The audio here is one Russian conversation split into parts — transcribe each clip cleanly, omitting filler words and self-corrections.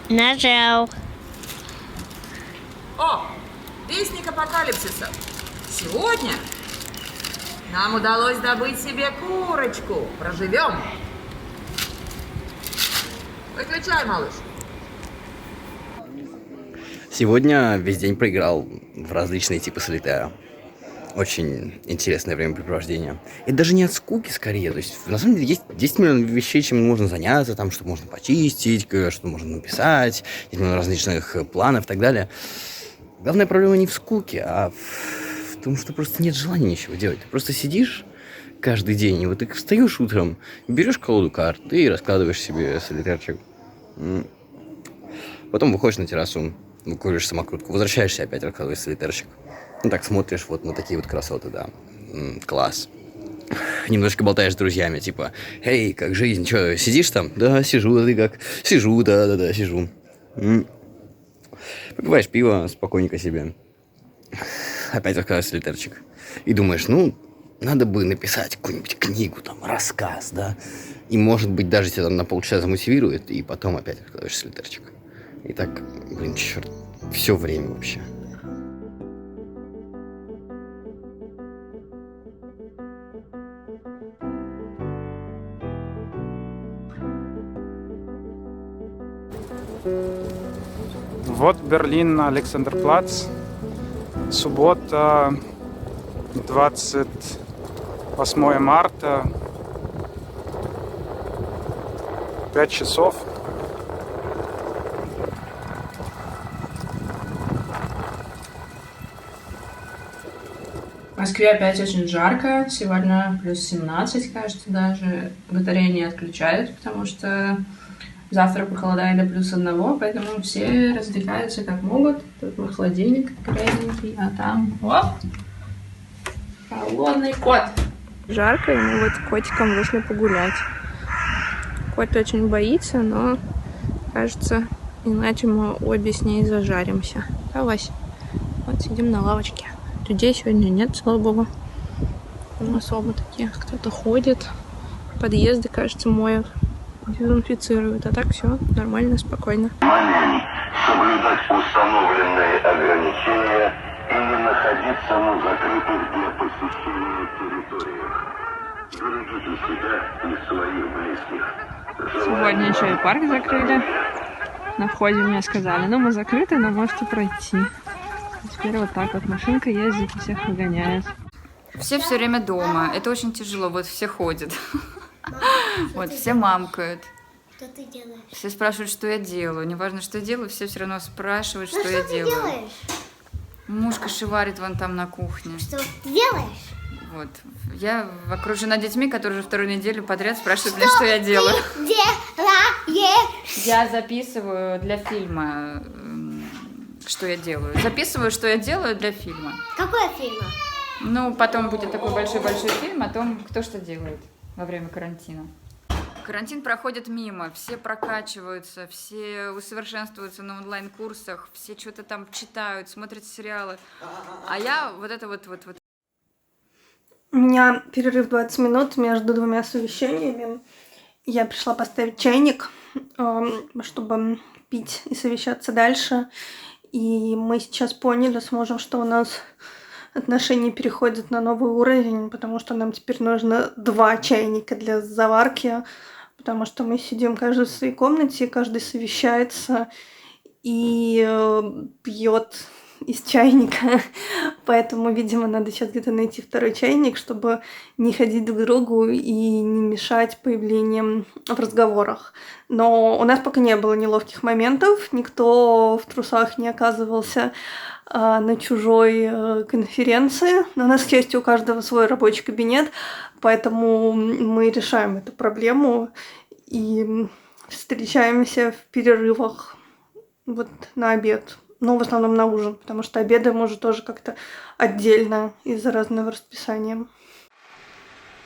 Нажал. О, вестник апокалипсиса. Сегодня нам удалось добыть себе курочку. Проживем. Выключай, малыш. Сегодня весь день проиграл в различные типы солитера. Очень интересное времяпрепровождение. И даже не от скуки, скорее. То есть, на самом деле, есть 10 миллионов вещей, чем можно заняться, там, что можно почистить, что можно написать, 10 миллионов различных планов и так далее. Главная проблема не в скуке, а в том, что просто нет желания ничего делать. Ты просто сидишь каждый день, и вот ты встаешь утром, берешь колоду карт и раскладываешь себе солитерчик. Потом выходишь на террасу, выкуриваешь самокрутку, возвращаешься опять, раскладываешь солитерчик. Ну так смотришь вот на такие вот красоты, да. Класс. Немножко болтаешь с друзьями, типа, «Эй, как жизнь, чё, сидишь там?» «Да, сижу, а ты как?» «Сижу, да, сижу». Попиваешь пиво спокойненько себе. Опять рассказываешь солитерчик. И думаешь, ну, надо бы написать какую-нибудь книгу, там, рассказ, да. И, может быть, даже тебя там на полчаса замотивирует, и потом опять раскладываешь солитерчик. И так, блин, черт, все время вообще. Вот Берлин, Александрплац. Суббота, 28 марта, 5 часов. В Москве опять очень жарко. Сегодня плюс 17, кажется, даже. Батареи не отключают, потому что завтра похолодает до плюс 1, поэтому все развлекаются как могут. Тут мой холодильник грязненький, а там... Оп! Холодный кот. Жарко, и мы вот с котиком вышли погулять. Кот очень боится, но, кажется, иначе мы обе с ней зажаримся. Да, Вась? Вот сидим на лавочке. Людей сегодня нет, слава богу. Особо такие. Кто-то ходит. Подъезды, кажется, моют. Дезинфицируют. А так все нормально, спокойно. Соблюдать установленные ограничения и не находиться на закрытых для посещения территориях. Берегите себя и своих близких. Сегодня еще и парк закрыли. На входе мне сказали, ну мы закрыты, но можете пройти. Теперь вот так вот машинка ездит и всех выгоняет. Все время дома. Это очень тяжело. Вот все ходят. Вот, все мамкают. Что ты делаешь? Все спрашивают, что я делаю. Неважно, что я делаю, все равно спрашивают, что я делаю. Что ты делаешь? Муж кашеварит вон там на кухне. Что ты делаешь? Вот. Я окружена детьми, которые уже вторую неделю подряд спрашивают меня, что я делаю. Делаешь? Я записываю для фильма, что я делаю. Записываю, что я делаю для фильма. Какой фильм? Ну, потом будет такой большой-большой фильм о том, кто что делает во время карантина. Карантин проходит мимо, все прокачиваются, все усовершенствуются на онлайн-курсах, все что-то там читают, смотрят сериалы. А я вот это вот. У меня перерыв 20 минут между двумя совещаниями. Я пришла поставить чайник, чтобы пить и совещаться дальше. И мы сейчас поняли с мужем, что у нас отношения переходят на новый уровень, потому что нам теперь нужно 2 чайника для заварки, потому что мы сидим каждый в своей комнате, каждый совещается и пьет из чайника. Поэтому, видимо, надо сейчас где-то найти 2 чайник, чтобы не ходить друг к другу и не мешать появлением в разговорах. Но у нас пока не было неловких моментов, никто в трусах не оказывался на чужой конференции. Но у нас, к счастью, у каждого свой рабочий кабинет, поэтому мы решаем эту проблему и встречаемся в перерывах вот на обед. Ну, в основном на ужин, потому что обедаем уже тоже как-то отдельно из-за разного расписания.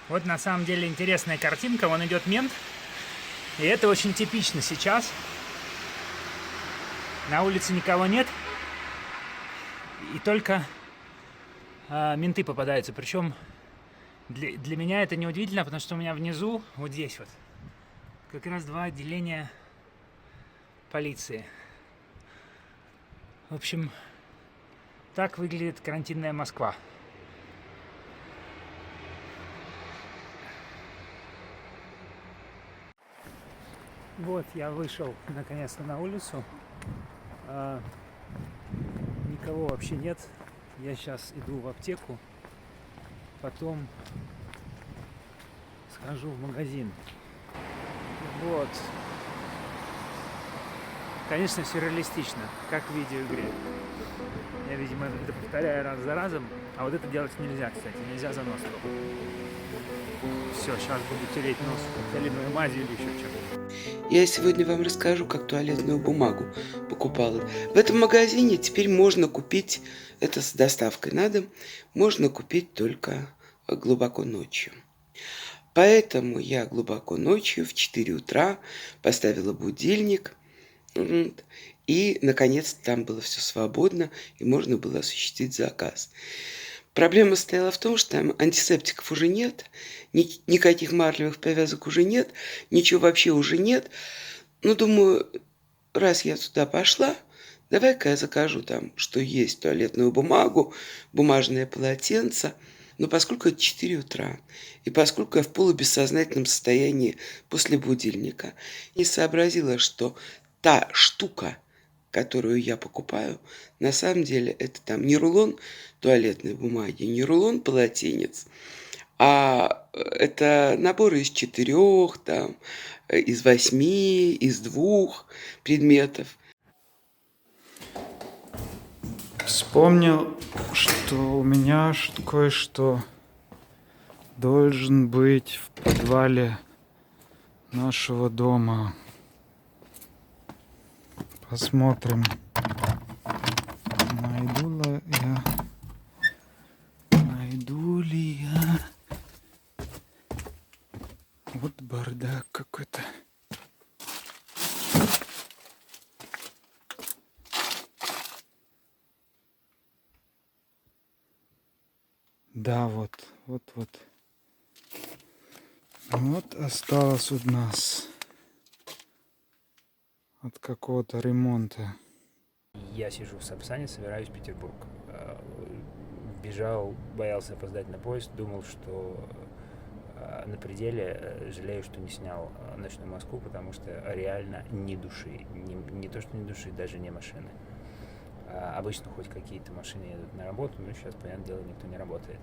Вот на самом деле интересная картинка. Вон идет мент. И это очень типично сейчас. На улице никого нет. И только менты попадаются. Причем для меня это неудивительно, потому что у меня внизу, вот здесь вот, как раз 2 отделения полиции. В общем, так выглядит карантинная Москва. Вот, я вышел наконец-то на улицу. Никого вообще нет. Я сейчас иду в аптеку. Потом схожу в магазин. Вот. Конечно, сюрреалистично, как в видеоигре. Я, видимо, это повторяю раз за разом. А вот это делать нельзя, кстати. Нельзя за нос. Все, сейчас буду тереть нос туалетной мазью или еще чем-то. Я сегодня вам расскажу, как туалетную бумагу покупала. В этом магазине теперь можно купить, это с доставкой на дом, можно купить только глубоко ночью. Поэтому я глубоко ночью в 4 утра поставила будильник, и, наконец-то, там было все свободно, и можно было осуществить заказ. Проблема стояла в том, что там антисептиков уже нет, никаких марлевых повязок уже нет, ничего вообще уже нет. Ну, думаю, раз я туда пошла, давай-ка я закажу там, что есть, туалетную бумагу, бумажное полотенце. Но поскольку это 4 утра, и поскольку я в полубессознательном состоянии после будильника, не сообразила, что та штука, которую я покупаю, на самом деле это там не рулон туалетной бумаги, не рулон полотенец, а это наборы из 4, там, из 8, из 2 предметов. Вспомнил, что у меня кое-что должен быть в подвале нашего дома. Посмотрим, найду ли я. Вот бардак какой-то. Да, вот. Вот осталось у нас от какого-то ремонта. Я сижу в Сапсане, собираюсь в Петербург. Бежал, боялся опоздать на поезд, думал, что на пределе, жалею, что не снял «Ночную Москву», потому что реально ни души. Не то, что ни души, даже не машины. Обычно хоть какие-то машины едут на работу, но сейчас, понятное дело, никто не работает.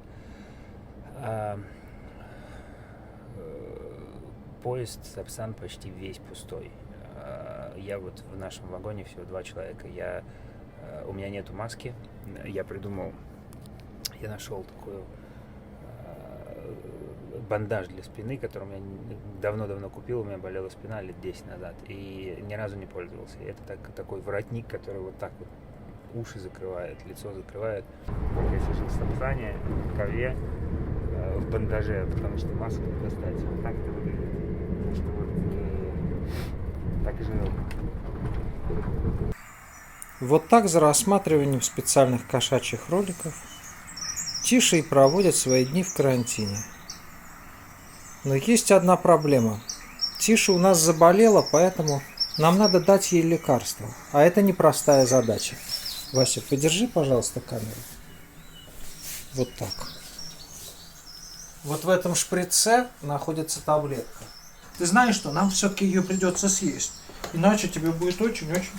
Поезд Сапсан почти весь пустой. Я вот в нашем вагоне всего 2 человека. У меня нету маски. Я нашел такой бандаж для спины, которым я давно-давно купил. У меня болела спина лет 10 назад. И ни разу не пользовался. И это такой воротник, который вот так вот уши закрывает, лицо закрывает. Я сижу в Сапсане, в ковре, в бандаже, потому что маску не достать. Вот так это выглядит. Так и живем. Вот так за рассматриванием специальных кошачьих роликов Тиша и проводят свои дни в карантине. Но есть одна проблема. Тиша у нас заболела, поэтому нам надо дать ей лекарство. А это непростая задача. Вася, подержи, пожалуйста, камеру. Вот так. Вот в этом шприце находится таблетка. Ты знаешь, что нам все-таки ее придется съесть. Иначе тебе будет очень-очень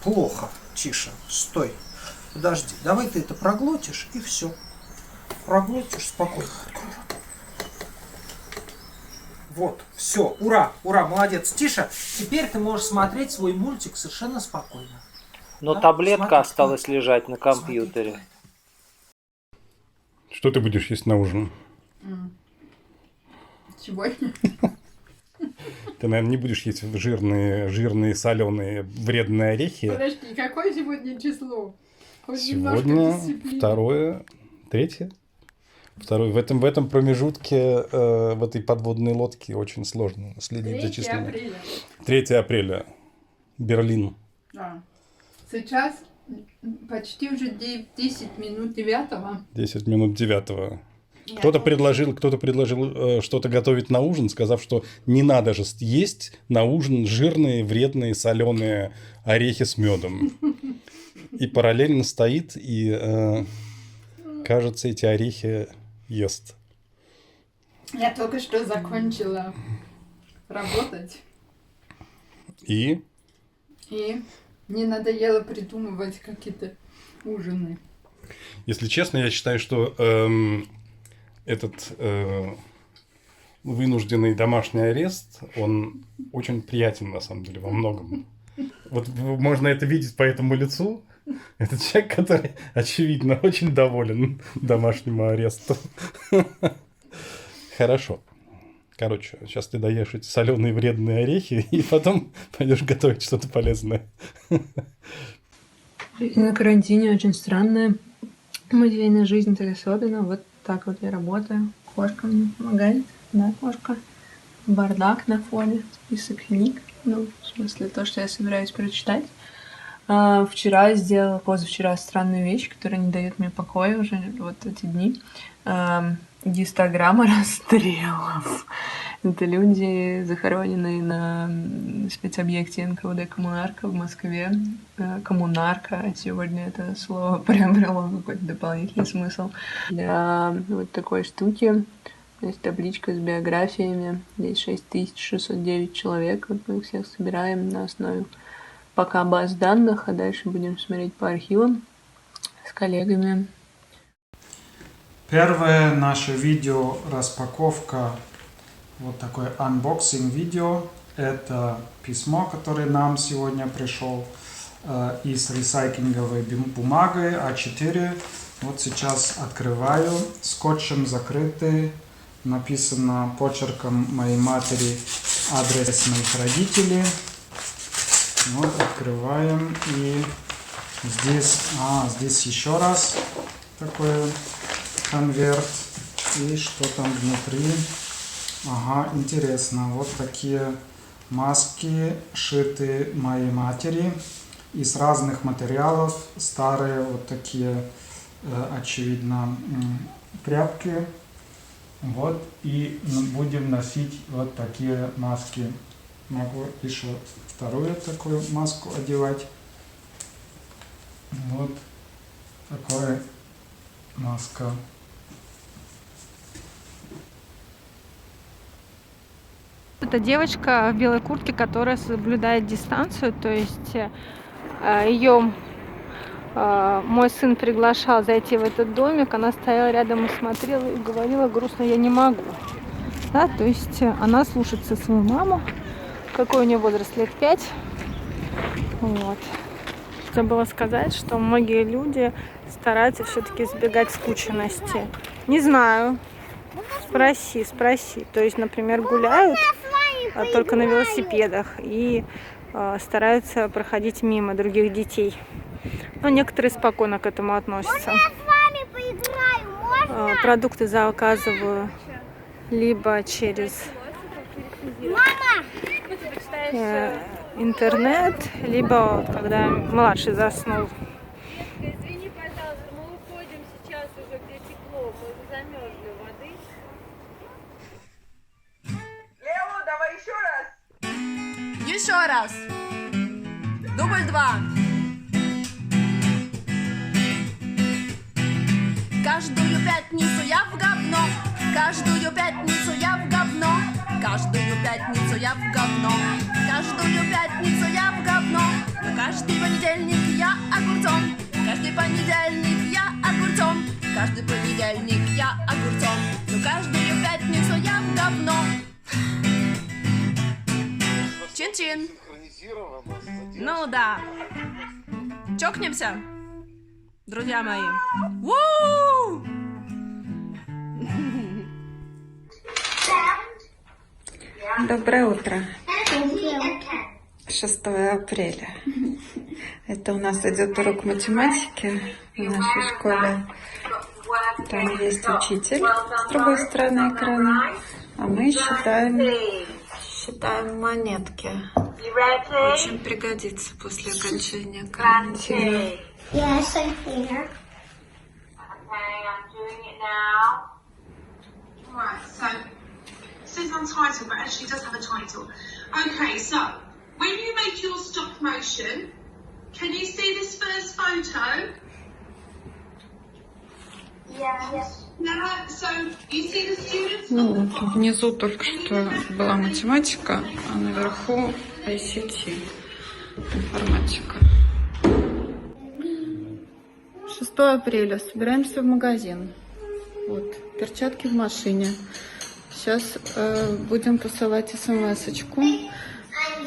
плохо. Тише, стой. Подожди, давай ты это проглотишь и все. Проглотишь спокойно. Вот, все, ура, ура, молодец. Тише, теперь ты можешь смотреть свой мультик совершенно спокойно. Но да? Таблетка осталась лежать на компьютере. Что ты будешь есть на ужин? Сегодня? Ты, наверное, не будешь есть жирные, соленые, вредные орехи. Подожди, какое сегодня число? Хоть сегодня 2, 3. В этом промежутке, в этой подводной лодке очень сложно следить за числом. 3 апреля. Берлин. Да. Сейчас почти уже 10 минут 9. 10 минут 9. Кто-то предложил что-то готовить на ужин, сказав, что не надо же есть на ужин жирные, вредные, соленые орехи с медом. И параллельно стоит и, кажется, эти орехи ест. Я только что закончила работать. И мне надоело придумывать какие-то ужины. Если честно, я считаю, что этот вынужденный домашний арест, он очень приятен, на самом деле, во многом. Вот можно это видеть по этому лицу. Это человек, который, очевидно, очень доволен домашнему аресту. Хорошо. Короче, сейчас ты доешь эти соленые вредные орехи, и потом пойдешь готовить что-то полезное. На карантине очень странная музейная жизнь, так особенно. Вот так вот я работаю. Кошка мне помогает. Да, кошка. Бардак на фоне. Список книг. Ну, в смысле, то, что я собираюсь прочитать. Позавчера странную вещь, которая не дает мне покоя уже вот эти дни. Гистограмма расстрелов. Это люди, захороненные на спецобъекте НКВД «Коммунарка» в Москве. «Коммунарка», а сегодня это слово приобрело какой-то дополнительный смысл. Для вот такой штуки есть табличка с биографиями. Здесь 6609 человек. Вот мы их всех собираем на основе пока баз данных, а дальше будем смотреть по архивам с коллегами. Первое наше видео распаковка, вот такой unboxing видео. Это письмо, которое нам сегодня пришел из ресайклинговой бумаги А4. Вот сейчас открываю, скотчем закрытый, написано почерком моей матери адрес моих родителей. Вот открываем, и здесь еще раз такой конверт, и что там внутри. Ага, интересно, вот такие маски, шиты моей матери из разных материалов, старые вот такие, очевидно, тряпки. Вот, и будем носить вот такие маски. Могу еще вторую такую маску одевать. Вот такая маска. Это девочка в белой куртке, которая соблюдает дистанцию, то есть ее мой сын приглашал зайти в этот домик, она стояла рядом и смотрела и говорила грустно: я не могу. Да, то есть она слушается свою маму. Какой у нее возраст? Лет 5. Вот. Забыла сказать, что многие люди стараются все-таки избегать скученности. Не знаю. Спроси. То есть, например, гуляют только на велосипедах и стараются проходить мимо других детей. Но некоторые спокойно к этому относятся. Продукты заказываю либо через интернет, либо вот, когда младший заснул. Извини, пожалуйста, мы уходим сейчас уже, где тепло, мы замерзли воды. Лео, давай еще раз. Еще раз. Дубль 2. Каждую пятницу я в говно. Каждую пятницу я в говно. Каждую пятницу я в говно. Каждую пятницу я в говно. Но каждый понедельник я огурцом. Каждый понедельник я огурцом. Каждый понедельник я огурцом. Но каждую пятницу я в говно. Чин-чин. Ну да. Чокнемся, друзья мои. У-у-у! Доброе утро. 6 апреля. Это у нас идет урок математики в нашей школе. Там есть учитель с другой стороны экрана, а мы считаем монетки. Очень пригодится после окончания карантина. Yes, I'm here. Okay, I'm doing it now. Right, so it says on title, but actually does have a title. Okay, so when you make your stop motion, can you see this first photo? Yes. Yeah, so you see the students? Ну вот, внизу только что была математика, а наверху ICT, информатика. 6 апреля. Собираемся в магазин. Вот, перчатки в машине. Сейчас будем тасовать смс-очку,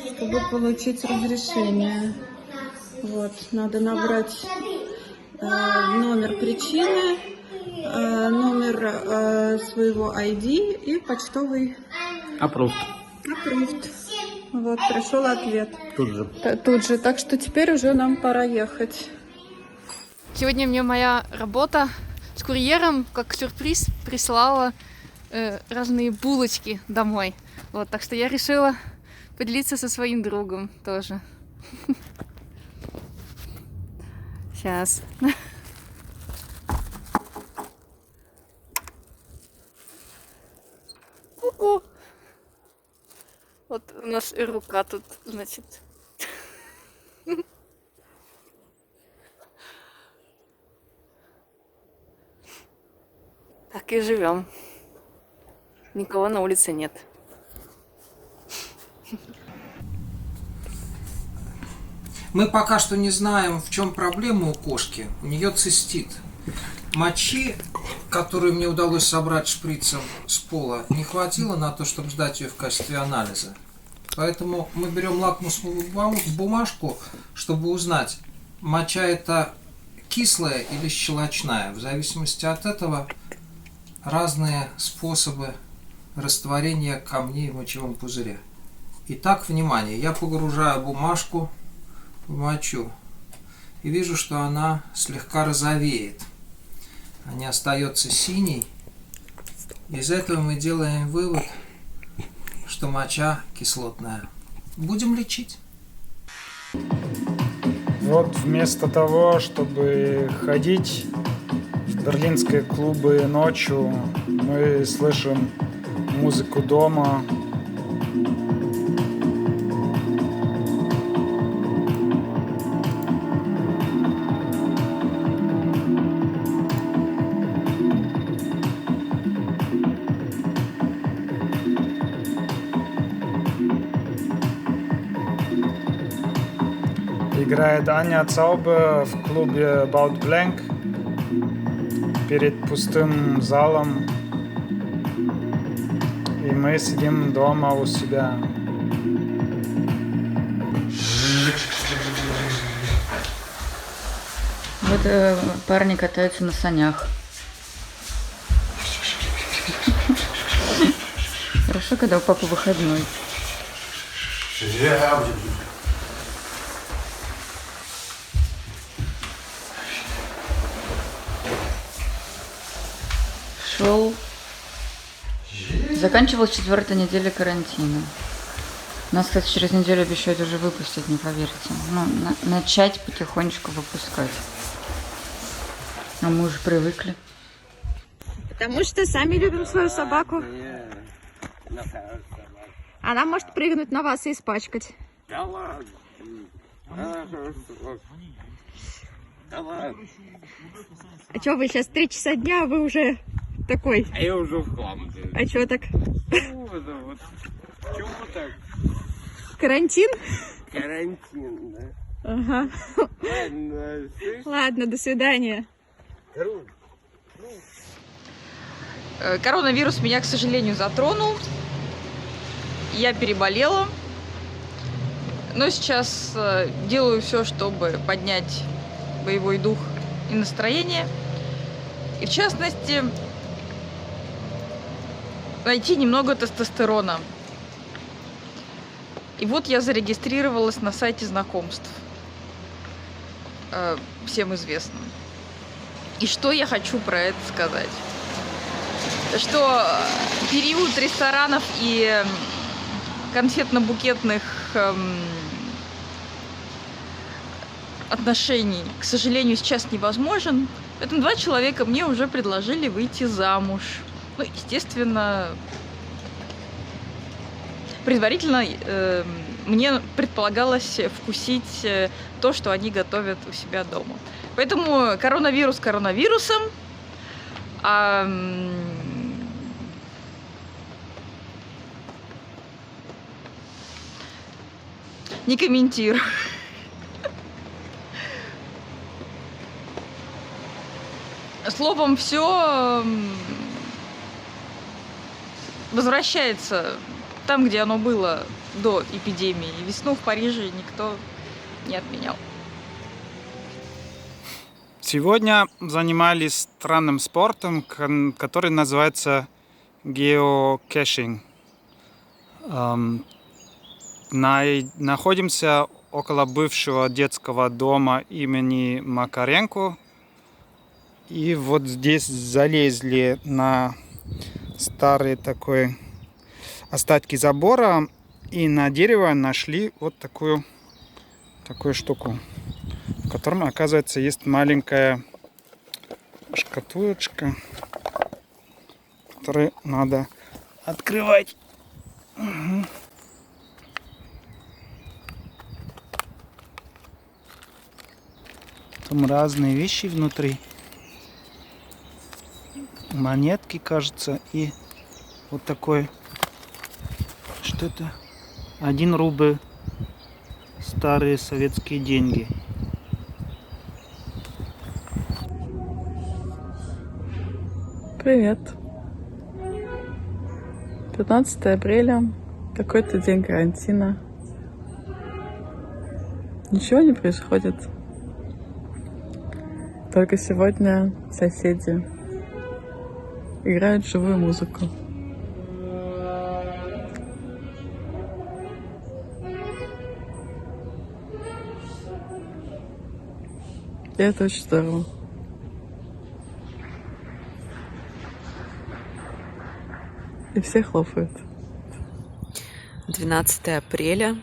чтобы получить разрешение. Вот, надо набрать номер причины, номер своего ID и почтовый Approved. Approved. Вот, пришел ответ. Тут же. Тут же. Так что теперь уже нам пора ехать. Сегодня мне моя работа с курьером, как сюрприз, прислала разные булочки домой. Вот, так что я решила поделиться со своим другом тоже. Сейчас. Ку-ку. Вот у нас и рука тут, значит. Так и живем. Никого на улице нет. Мы пока что не знаем, в чем проблема у кошки. У нее цистит. Мочи, которую мне удалось собрать шприцем с пола, не хватило на то, чтобы сдать ее в качестве анализа. Поэтому мы берем лакмусовую бумажку, чтобы узнать, моча это кислая или щелочная. В зависимости от этого разные способы растворения камней в мочевом пузыре. Итак, внимание, я погружаю бумажку в мочу и вижу, что она слегка розовеет, а не остается синей. Из этого мы делаем вывод, что моча кислотная. Будем лечить. Вот вместо того, чтобы ходить в берлинские клубы ночью, мы слышим музыку дома. Играет Аня Цаубе в клубе Baut Blank перед пустым залом. И мы сидим дома у себя. Вот парни катаются на санях. Хорошо, когда у папы выходной. Заканчивалась 4-я неделя карантина. Нас, кстати, через неделю обещают уже выпустить, не поверьте. Ну, начать потихонечку выпускать. А мы уже привыкли. Потому что сами любим свою собаку. Она может прыгнуть на вас и испачкать. Да ладно. Да ладно. А что вы сейчас 3 часа дня, а вы уже такой? А я уже в хлам. А что так? Вот. Чего так? Карантин? Карантин, да. Ага. Ладно, ладно, до свидания. Коронавирус меня, к сожалению, затронул. Я переболела. Но сейчас делаю все, чтобы поднять боевой дух и настроение. И в частности, найти немного тестостерона. И вот я зарегистрировалась на сайте знакомств. Всем известным. И что я хочу про это сказать? Что период ресторанов и конфетно-букетных отношений, к сожалению, сейчас невозможен. Поэтому 2 человека мне уже предложили выйти замуж. Ну, естественно, предварительно мне предполагалось вкусить то, что они готовят у себя дома. Поэтому коронавирус коронавирусом, не комментирую. Словом, все возвращается там, где оно было до эпидемии. Весну в Париже никто не отменял. Сегодня занимались странным спортом, который называется геокэшинг. Находимся около бывшего детского дома имени Макаренко. И вот здесь залезли на старые такой остатки забора и на дерево нашли вот такую штуку, в котором, оказывается, есть маленькая шкатулочка, которую надо открывать. Угу. Там разные вещи внутри. Монетки, кажется, и вот такой что-то 1 рубль, старые советские деньги. Привет. 15 апреля, такой-то день карантина. Ничего не происходит. Только сегодня соседи играют живую музыку. И это очень здорово. И все хлопают. 12 апреля.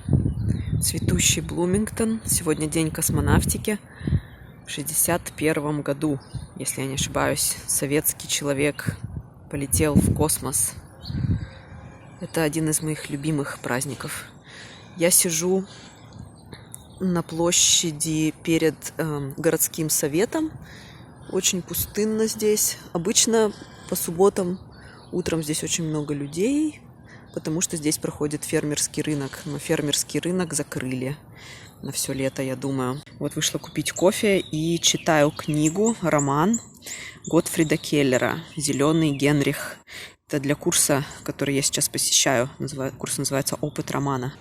Цветущий Блумингтон. Сегодня день космонавтики. В 1961 году, если я не ошибаюсь, советский человек полетел в космос. Это один из моих любимых праздников. Я сижу на площади перед городским советом. Очень пустынно здесь. Обычно по субботам утром здесь очень много людей, потому что здесь проходит фермерский рынок. Но фермерский рынок закрыли на все лето, я думаю. Вот вышла купить кофе и читаю книгу, роман Готфрида Келлера «Зеленый Генрих». Это для курса, который я сейчас посещаю. Курс называется «Опыт романа».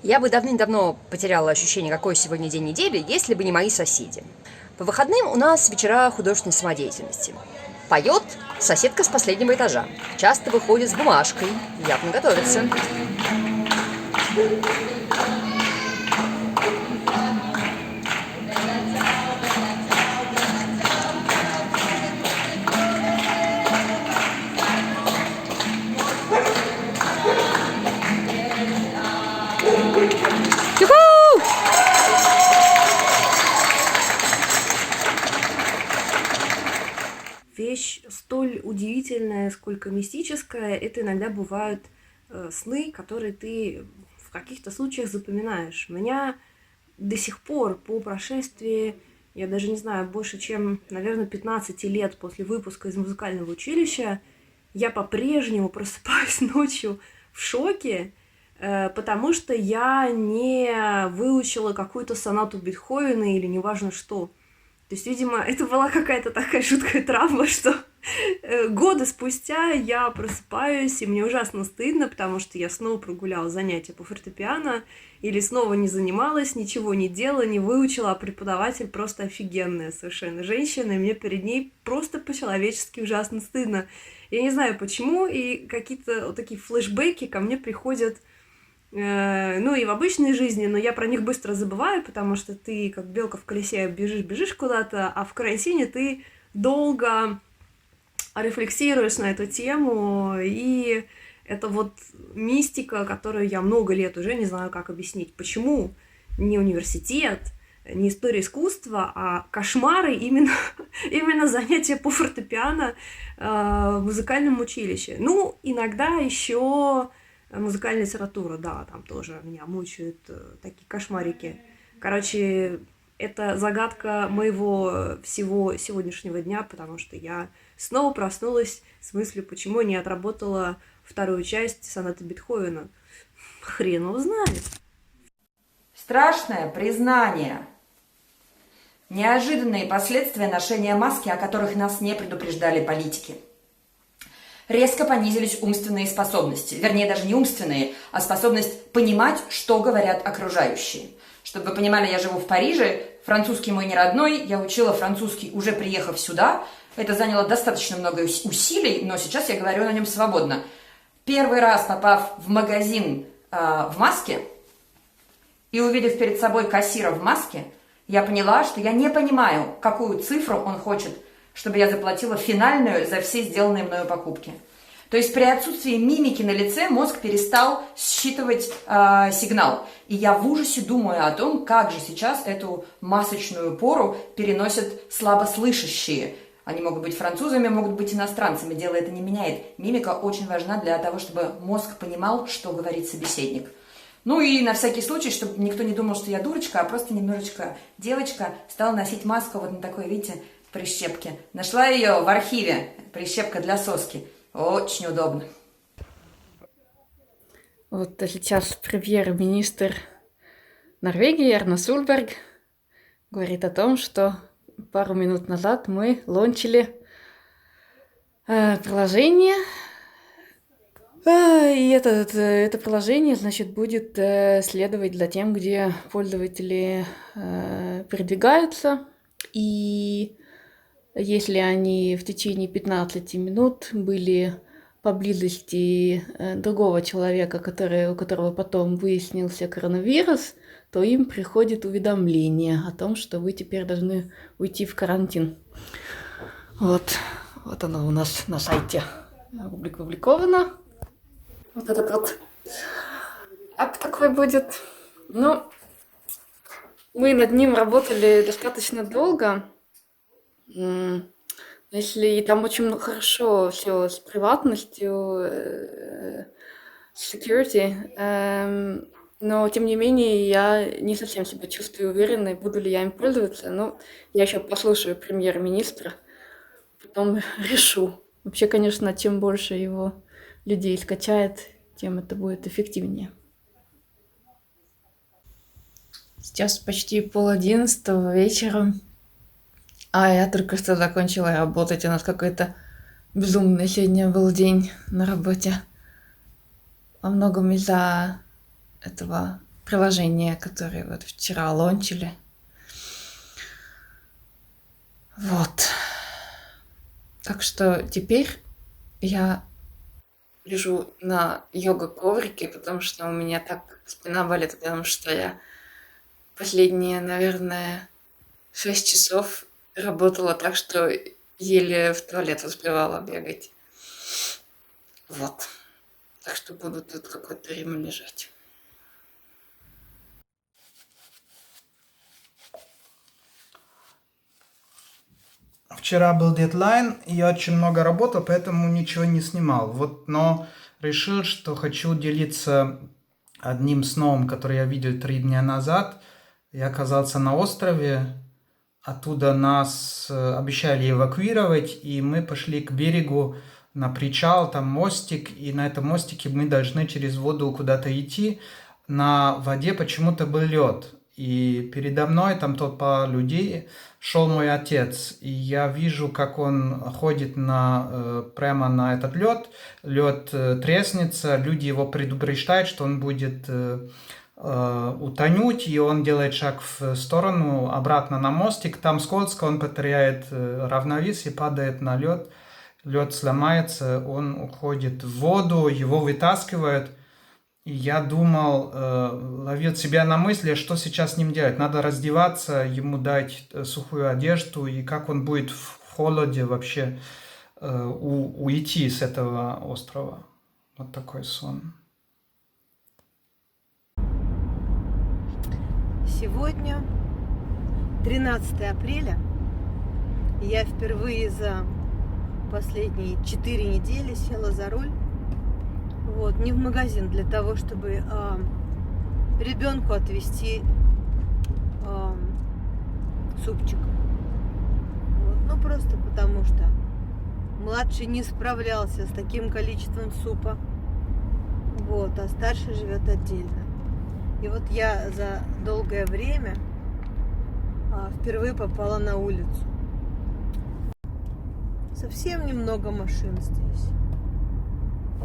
Я бы давным-давно потеряла ощущение, какой сегодня день недели, если бы не мои соседи. По выходным у нас вечера художественной самодеятельности. Поет соседка с последнего этажа. Часто выходит с бумажкой, явно готовится. Вещь столь удивительная, сколько мистическая, это иногда бывают сны, которые ты в каких-то случаях запоминаешь. Меня до сих пор, по прошествии, я даже не знаю, больше чем, наверное, 15 лет после выпуска из музыкального училища, я по-прежнему просыпаюсь ночью в шоке, потому что я не выучила какую-то сонату Бетховена или неважно что. То есть, видимо, это была какая-то такая жуткая травма, что годы спустя я просыпаюсь, и мне ужасно стыдно, потому что я снова прогуляла занятия по фортепиано, или снова не занималась, ничего не делала, не выучила, а преподаватель просто офигенная совершенно женщина, и мне перед ней просто по-человечески ужасно стыдно. Я не знаю почему, и какие-то вот такие флешбеки ко мне приходят, ну и в обычной жизни, но я про них быстро забываю, потому что ты как белка в колесе бежишь куда-то, а в карантине ты долго рефлексируешь на эту тему, и это вот мистика, которую я много лет уже не знаю, как объяснить. Почему не университет, не история искусства, а кошмары именно, именно занятия по фортепиано в музыкальном училище. Ну, иногда еще музыкальная литература, да, там тоже меня мучают такие кошмарики. Короче, это загадка моего всего сегодняшнего дня, потому что я снова проснулась с мыслью, почему я не отработала вторую часть сонаты Бетховена. Хрен его знает. Страшное признание. Неожиданные последствия ношения маски, о которых нас не предупреждали политики. Резко понизились умственные способности. Вернее, даже не умственные, а способность понимать, что говорят окружающие. Чтобы вы понимали, я живу в Париже, французский мой не родной, я учила французский, уже приехав сюда. Это заняло достаточно много усилий, но сейчас я говорю на нем свободно. Первый раз попав в магазин в маске и увидев перед собой кассира в маске, я поняла, что я не понимаю, какую цифру он хочет, чтобы я заплатила финальную за все сделанные мною покупки. То есть при отсутствии мимики на лице мозг перестал считывать сигнал. И я в ужасе думаю о том, как же сейчас эту масочную пору переносят слабослышащие. Они могут быть французами, могут быть иностранцами. Дело это не меняет. Мимика очень важна для того, чтобы мозг понимал, что говорит собеседник. Ну и на всякий случай, чтобы никто не думал, что я дурочка, а просто немножечко девочка, стала носить маску вот на такой, видите, прищепке. Нашла ее в архиве, прищепка для соски. Очень удобно. Вот сейчас премьер-министр Норвегии Эрна Сольберг говорит о том, что пару минут назад мы лончили приложение. И это приложение, значит, будет следовать за тем, где пользователи передвигаются. И если они в течение 15 минут были поблизости другого человека, у которого потом выяснился коронавирус, то им приходит уведомление о том, что вы теперь должны уйти в карантин. Вот оно у нас на сайте опубликовано. Вот этот вот акт такой будет. Ну, мы над ним работали достаточно долго. Если там очень хорошо все с приватностью, с security, но тем не менее я не совсем себя чувствую уверенной, буду ли я им пользоваться. Но я еще послушаю премьер-министра, потом решу. Вообще, конечно, чем больше его людей скачает, тем это будет эффективнее. Сейчас почти 10:30 вечера, а я только что закончила работать. У нас какой-то безумный сегодня был день на работе. Во многом из-за этого приложения, которое вот вчера лончили. Вот. Так что теперь я лежу на йога-коврике, потому что у меня так спина болит, потому что я последние, наверное, 6 часов работала так, что еле в туалет успевала бегать. Вот. Так что буду тут какое-то время лежать. Вчера был дедлайн, и я очень много работал, поэтому ничего не снимал. Но решил, что хочу делиться одним сном, который я видел 3 дня назад. Я оказался на острове, оттуда нас обещали эвакуировать, и мы пошли к берегу на причал, там мостик, и на этом мостике мы должны через воду куда-то идти. На воде почему-то был лед. И передо мной там толпа людей, шел мой отец, и я вижу, как он ходит прямо на этот лед, лед треснется, люди его предупреждают, что он будет утонуть, и он делает шаг в сторону, обратно на мостик, там скользко, он потеряет равновесие, падает на лед, лед сломается, он уходит в воду, его вытаскивают. И я думал, ловил себя на мысли, что сейчас с ним делать. Надо раздеваться, ему дать сухую одежду, и как он будет в холоде вообще уйти с этого острова. Вот такой сон. Сегодня 13 апреля. И я впервые за последние 4 недели села за руль. Вот, не в магазин, для того, чтобы ребенку отвезти супчик. Вот, ну, просто потому что младший не справлялся с таким количеством супа. Вот, а старший живет отдельно. И вот я за долгое время впервые попала на улицу. Совсем немного машин здесь.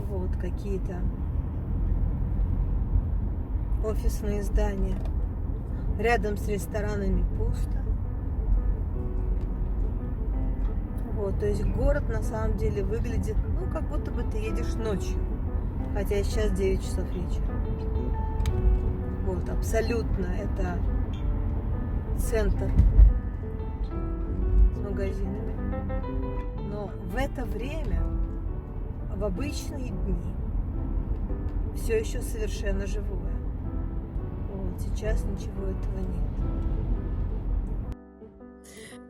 Вот какие-то офисные здания. Рядом с ресторанами пусто. Вот, то есть город на самом деле выглядит, ну, как будто бы ты едешь ночью. Хотя сейчас 9 часов вечера. Вот, абсолютно это центр с магазинами. Но в это время, в обычные дни, все еще совершенно живое. Вот, сейчас ничего этого нет.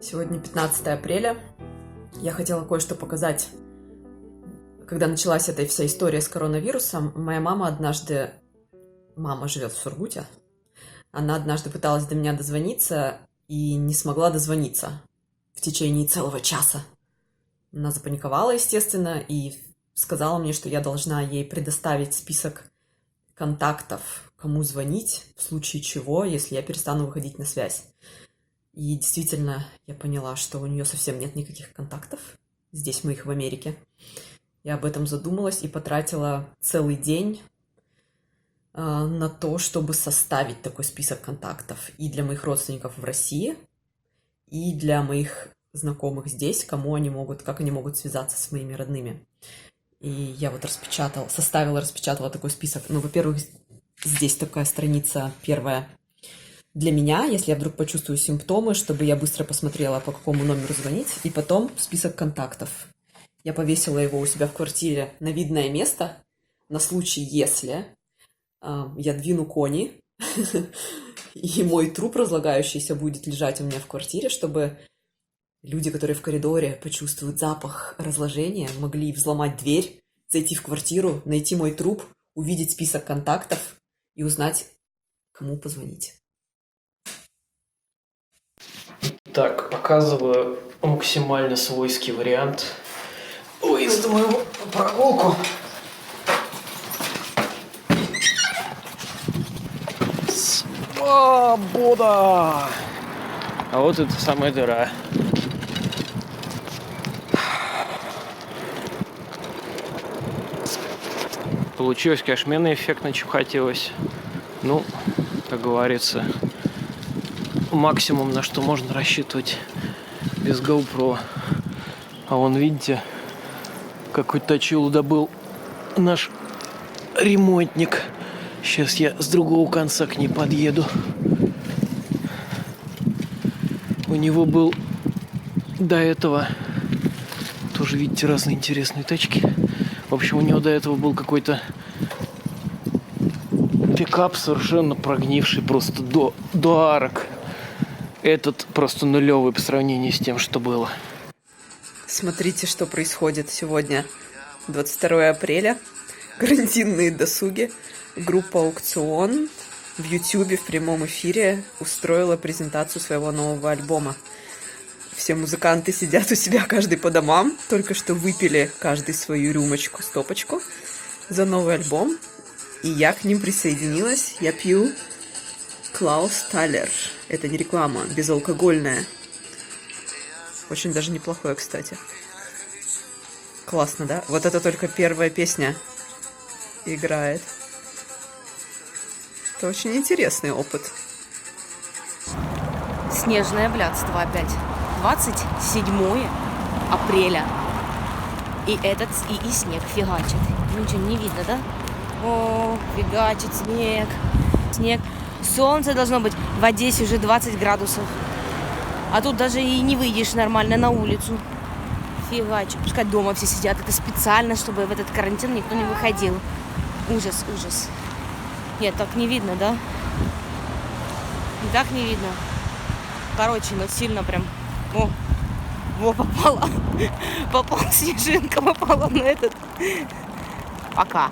Сегодня 15 апреля. Я хотела кое-что показать. Когда началась эта вся история с коронавирусом, моя мама однажды... Мама живет в Сургуте. Она однажды пыталась до меня дозвониться и не смогла дозвониться в течение целого часа. Она запаниковала, естественно, и сказала мне, что я должна ей предоставить список контактов, кому звонить, в случае чего, если я перестану выходить на связь. И действительно, я поняла, что у нее совсем нет никаких контактов. Здесь мы их в Америке. Я об этом задумалась и потратила целый день на то, чтобы составить такой список контактов и для моих родственников в России, и для моих знакомых здесь, как они могут связаться с моими родными. И я вот распечатала такой список. Ну, во-первых, здесь такая страница первая для меня, если я вдруг почувствую симптомы, чтобы я быстро посмотрела, по какому номеру звонить, и потом список контактов. Я повесила его у себя в квартире на видное место, на случай, если я двину кони, и мой труп разлагающийся будет лежать у меня в квартире, чтобы люди, которые в коридоре почувствуют запах разложения, могли взломать дверь, зайти в квартиру, найти мой труп, увидеть список контактов и узнать, кому позвонить. Так, показываю максимально свойский вариант выезда моего на прогулку. Свобода! А вот это самая дыра. Получилось, конечно, мне эффектно, чем хотелось. Ну, как говорится, максимум, на что можно рассчитывать без GoPro. А вон, видите, какой точилу добыл наш ремонтник. Сейчас я с другого конца к ней подъеду. У него был до этого, тоже, видите, разные интересные тачки. В общем, у него до этого был какой-то пикап, совершенно прогнивший просто до арок. Этот просто нулевый по сравнению с тем, что было. Смотрите, что происходит сегодня. 22 апреля. Карантинные досуги. Группа «Аукцион» в Ютьюбе в прямом эфире устроила презентацию своего нового альбома. Все музыканты сидят у себя каждый по домам. Только что выпили каждый свою рюмочку, стопочку за новый альбом. И я к ним присоединилась. Я пью Клаус Талер. Это не реклама, безалкогольная. Очень даже неплохое, кстати. Классно, да? Вот это только первая песня играет. Это очень интересный опыт. Снежное блядство опять. 27 апреля. И снег фигачит. Ничего не видно, да? О, фигачит снег. Снег. Солнце должно быть. В Одессе уже 20 градусов. А тут даже и не выйдешь нормально на улицу. Фигачит. Пускай дома все сидят. Это специально, чтобы в этот карантин никто не выходил. Ужас, ужас. Нет, так не видно, да? И так не видно. Короче, ну сильно прям... Во, попала. Попала снежинка, попала на этот. Пока.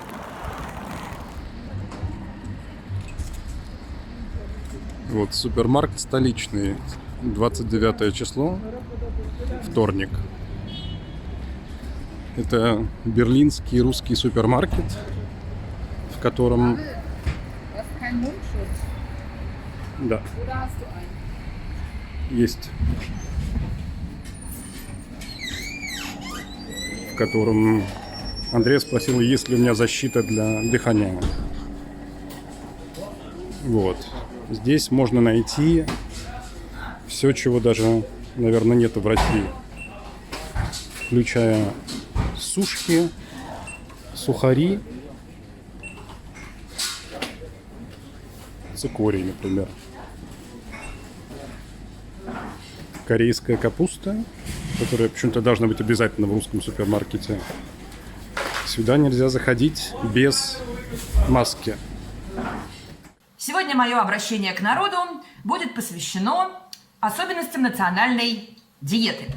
Вот супермаркет столичный. 29 число. Вторник. Это берлинский русский супермаркет, в котором... Да. Есть. В котором Андрей спросил, есть ли у меня защита для дыхания. Вот. Здесь можно найти все, чего даже, наверное, нету в России. Включая сушки, сухари, цикорий, например. Корейская капуста, которая почему-то должна быть обязательно в русском супермаркете. Сюда нельзя заходить без маски. Сегодня мое обращение к народу будет посвящено особенностям национальной диеты.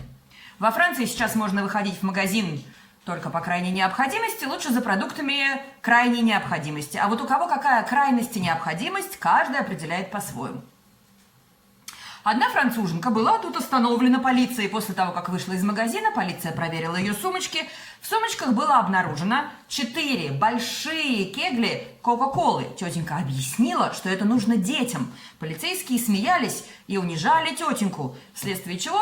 Во Франции сейчас можно выходить в магазин только по крайней необходимости, лучше за продуктами крайней необходимости. А вот у кого какая крайность и необходимость, каждый определяет по-своему. Одна француженка была тут остановлена полицией. После того, как вышла из магазина, полиция проверила ее сумочки. В сумочках было обнаружено 4 большие кегли Кока-Колы. Тетенька объяснила, что это нужно детям. Полицейские смеялись и унижали тетеньку, вследствие чего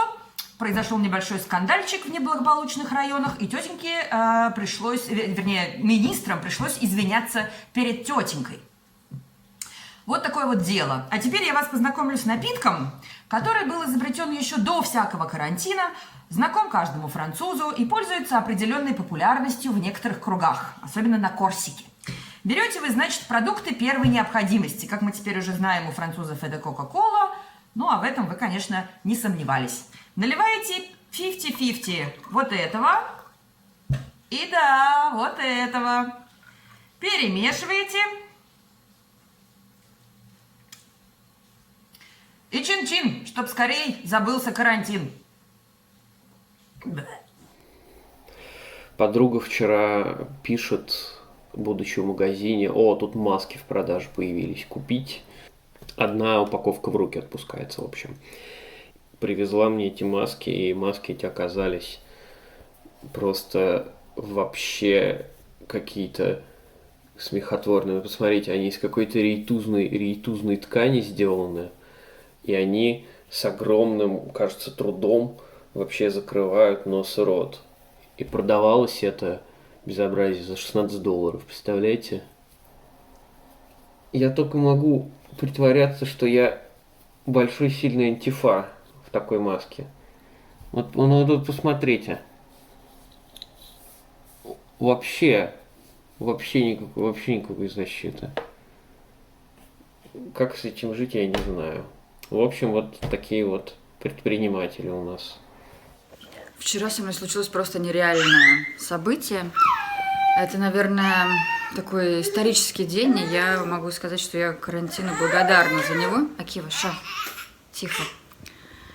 произошел небольшой скандальчик в неблагополучных районах, и тетеньке министрам пришлось извиняться перед тетенькой. Вот такое вот дело. А теперь я вас познакомлю с напитком, который был изобретен еще до всякого карантина, знаком каждому французу и пользуется определенной популярностью в некоторых кругах, особенно на Корсике. Берете вы, значит, продукты первой необходимости. Как мы теперь уже знаем, у французов это Кока-Кола, ну а в этом вы, конечно, не сомневались. Наливаете 50-50 вот этого и да, вот этого. Перемешиваете. И чин-чин, чтоб скорее забылся карантин. Подруга вчера пишет, будучи в магазине: о, тут маски в продаже появились, купить. Одна упаковка в руки отпускается, в общем. Привезла мне эти маски, и маски эти оказались просто вообще какие-то смехотворные. Посмотрите, они из какой-то рейтузной ткани сделаны. И они с огромным, кажется, трудом вообще закрывают нос и рот. И продавалось это безобразие за $16, представляете? Я только могу притворяться, что я большой сильный антифа в такой маске. Вот, ну, тут посмотрите. Вообще никакой защиты. Как с этим жить, я не знаю. В общем, вот такие вот предприниматели у нас. Вчера со мной случилось просто нереальное событие. Это, наверное, такой исторический день, и я могу сказать, что я карантину благодарна за него. Акива, тихо.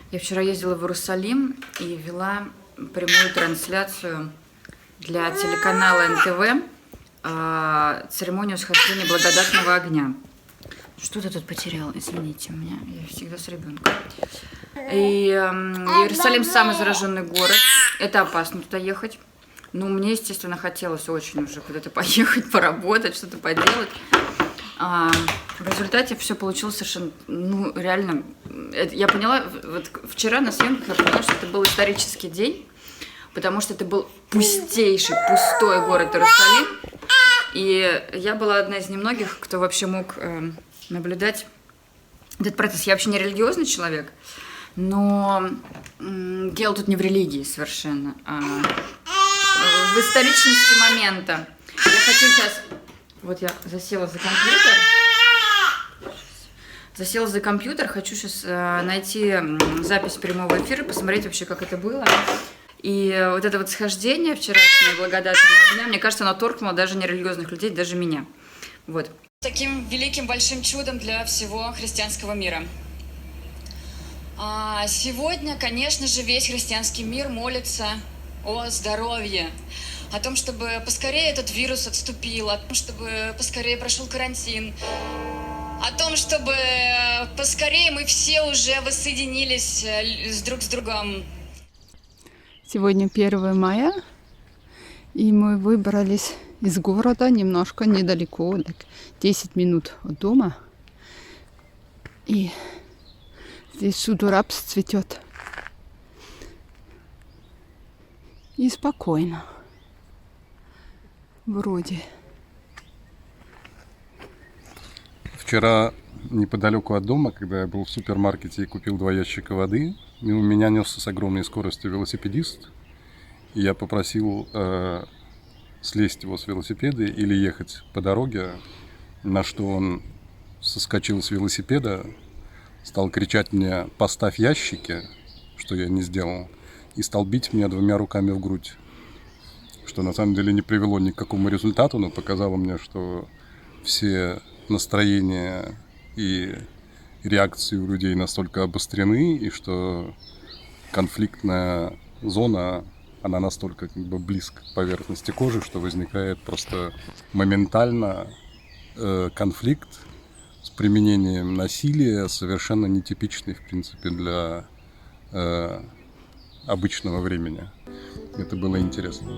Я вчера ездила в Иерусалим и вела прямую трансляцию для телеканала НТВ церемонию схождения благодатного огня. Что ты тут потерял? Извините меня, я всегда с ребенком. И Иерусалим самый зараженный город. Это опасно туда ехать. Ну, мне, естественно, хотелось очень уже куда-то поехать, поработать, что-то поделать. В результате все получилось совершенно, ну, реально. Я поняла, вот вчера на съемках я поняла, что это был исторический день, потому что это был пустой город Иерусалим. И я была одна из немногих, кто вообще мог наблюдать этот процесс. Я вообще не религиозный человек, но дело тут не в религии совершенно, а в историчности момента. Я хочу сейчас... Вот я засела за компьютер. Хочу сейчас найти запись прямого эфира, посмотреть вообще, как это было. И вот это вот схождение вчерашнее благодатного огня, мне кажется, оно торкнуло даже нерелигиозных людей, даже меня. Вот. Таким великим большим чудом для всего христианского мира. Сегодня, конечно же, весь христианский мир молится о здоровье, о том, чтобы поскорее этот вирус отступил, о том, чтобы поскорее прошел карантин, о том, чтобы поскорее мы все уже воссоединились друг с другом. Сегодня 1 мая, и мы выбрались из города немножко недалеко, 10 минут от дома. И здесь всюду рапс цветет. И спокойно. Вроде. Вчера неподалеку от дома, когда я был в супермаркете и купил 2 ящика воды, мимо меня несся с огромной скоростью велосипедист. И я попросил слезть его с велосипеда или ехать по дороге, на что он соскочил с велосипеда, стал кричать мне: «Поставь ящики», что я не сделал, и стал бить меня 2 руками в грудь, что на самом деле не привело ни к какому результату, но показало мне, что все настроения и реакции у людей настолько обострены, и что конфликтная зона, она настолько близко к поверхности кожи, что возникает просто моментально конфликт с применением насилия, совершенно нетипичный, в принципе, для обычного времени. Это было интересно.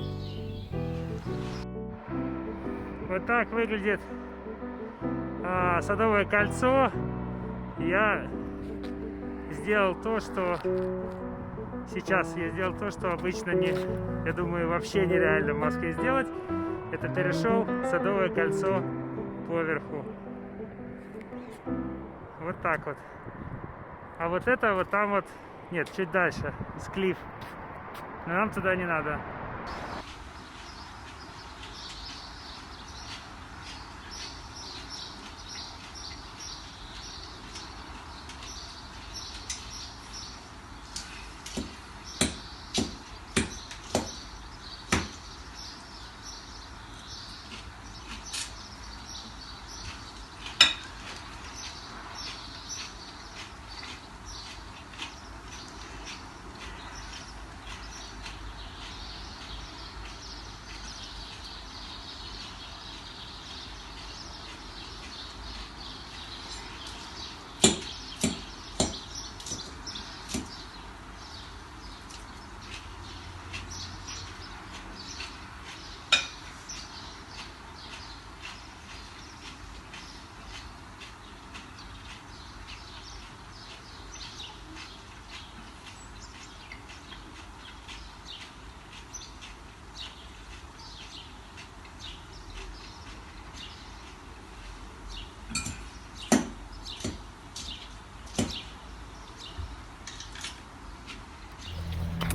Вот так выглядит Садовое кольцо. Я сделал то, что сейчас я сделал то, что обычно я думаю, вообще нереально в Москве сделать. Это перешел Садовое кольцо поверху. Вот так вот. А вот это вот там вот, нет, чуть дальше, склиф. Но нам туда не надо.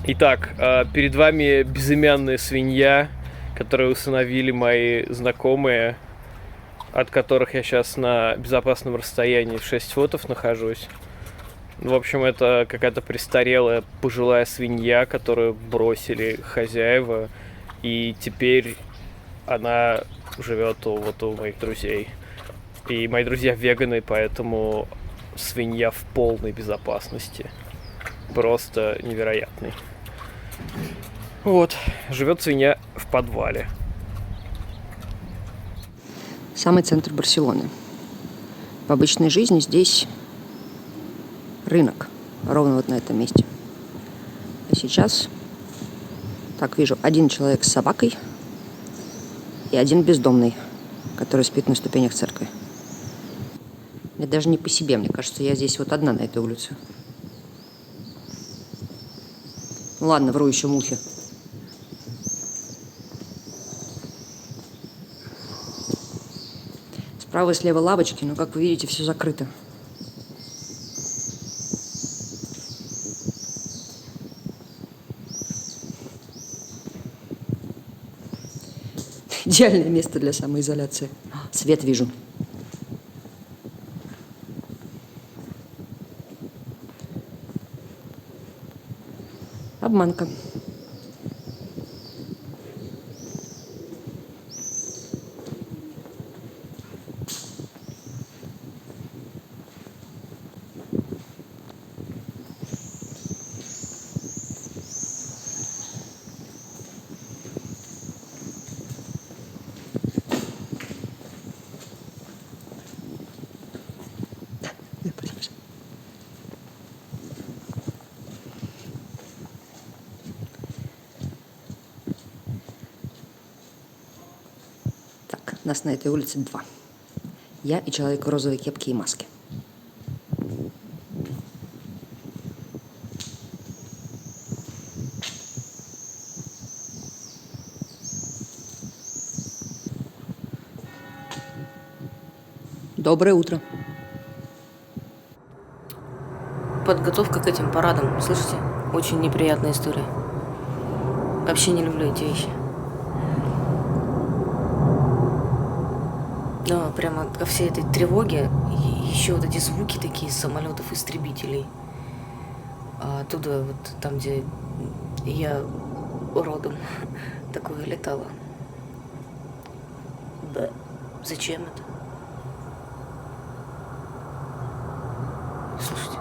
Итак, перед вами безымянная свинья, которую усыновили мои знакомые, от которых я сейчас на безопасном расстоянии в 6 футов нахожусь. В общем, это какая-то престарелая пожилая свинья, которую бросили хозяева, и теперь она живет у моих друзей. И мои друзья веганы, поэтому свинья в полной безопасности. Просто невероятный. Вот, живет свинья в подвале. Самый центр Барселоны. В обычной жизни здесь рынок, ровно вот на этом месте. А сейчас, так вижу, 1 человек с собакой и 1 бездомный, который спит на ступенях церкви. Мне даже не по себе, мне кажется, я здесь вот одна на этой улице. Ладно, вру, еще мухи. Справа и слева лавочки, но, как вы видите, все закрыто. Идеальное место для самоизоляции. Свет вижу. Обманка. Нас на этой улице 2. Я и человек в розовой кепке и маске. Доброе утро. Подготовка к этим парадам, слышите? Очень неприятная история. Вообще не люблю эти вещи. Да, прямо ко всей этой тревоге еще вот эти звуки такие самолетов-истребителей. А оттуда, вот там, где я родом, такое летало. Да, зачем это? Слушайте.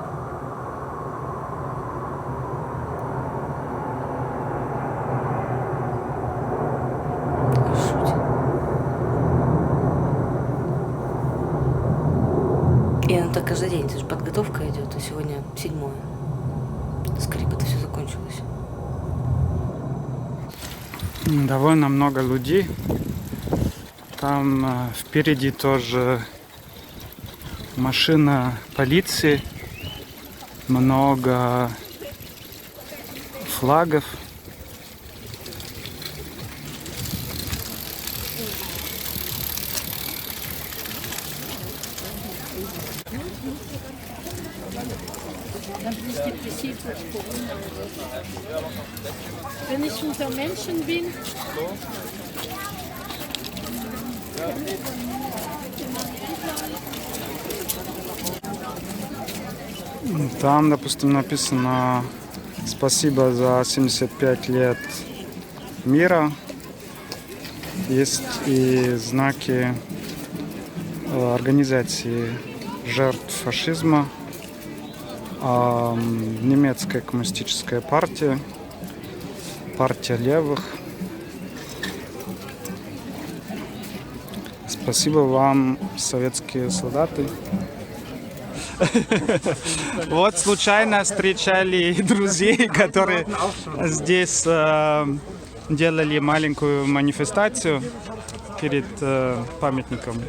И она так каждый день, это же подготовка идет, а сегодня 7-е. Скорее бы это все закончилось. Довольно много людей. Там впереди тоже машина полиции, много флагов. Wenn ich unter Menschen bin, Там, допустим, написано «Спасибо за 75 лет мира». Есть и знаки организации жертв фашизма, немецкая коммунистическая партия, партия левых. Спасибо вам, советские солдаты. Вот случайно встречали друзей, которые здесь делали маленькую манифестацию перед памятником.